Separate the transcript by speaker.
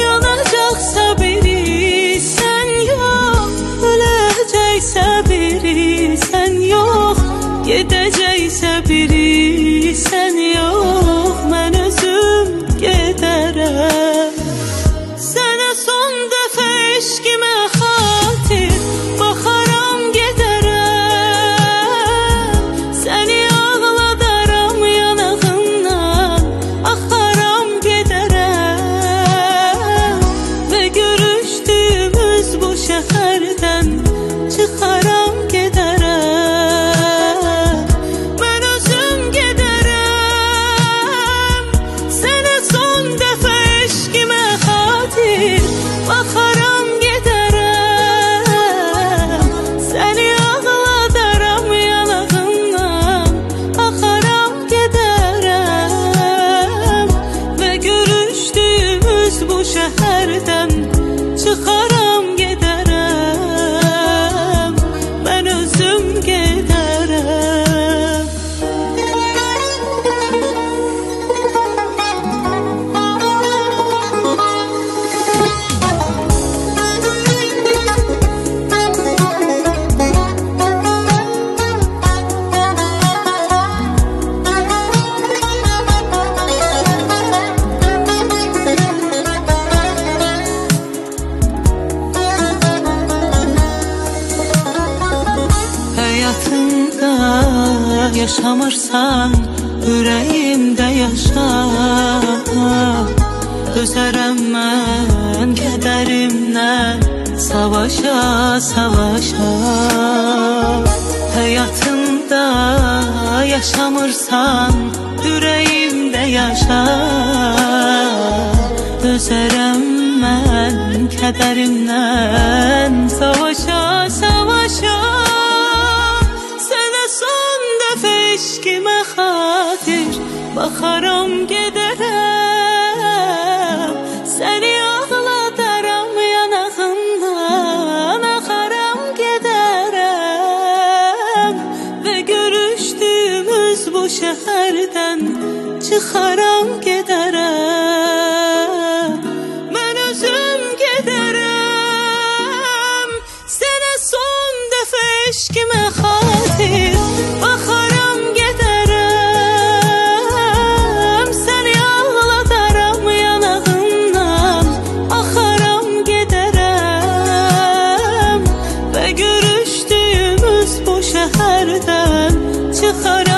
Speaker 1: Yanacaqsa biri sən yox, öləcəksə biri sən yox, gedəcəksə biri sən yox, mən özüm gedərəm. Sənə son dəfə eşqimə xatir baxaram gedərəm. Səni ağladaram yanağından, axaram gedərəm. Və görüşdüyümüz bu şəhərdən çıxaram gedərəm. Mən özüm gedərəm. Sənə son dəfə eşqimə xatir baxaram gedərəm. Səni ağladaram yanağından, axaram gedərəm. Və görüşdüyümüz bu şəhərdən çıxaram gedərəm. Mən özüm gedərəm. Həyatımda yaşamırsan, ürəyimdə yaşa. Dözərəm mən kədərimdən, savaşa, savaşa. Həyatımda yaşamırsan, ürəyimdə yaşa. Dözərəm mən kədərimdən, savaşa, savaşa. Sənə son dəfə eşqimə xatir baxaram gedərəm. Səni ağladaram yanağından, axaram gedərəm. Və görüşdüyümüz bu şəhərdən çıxaram gedərəm. Mən özüm gedərəm. Sənə son dəfə eşqimə xatir baxaram gedərəm. Səni ağladaram yanağından, axaram gedərəm. Və görüşdüyümüz bu şəhərdən çıxaram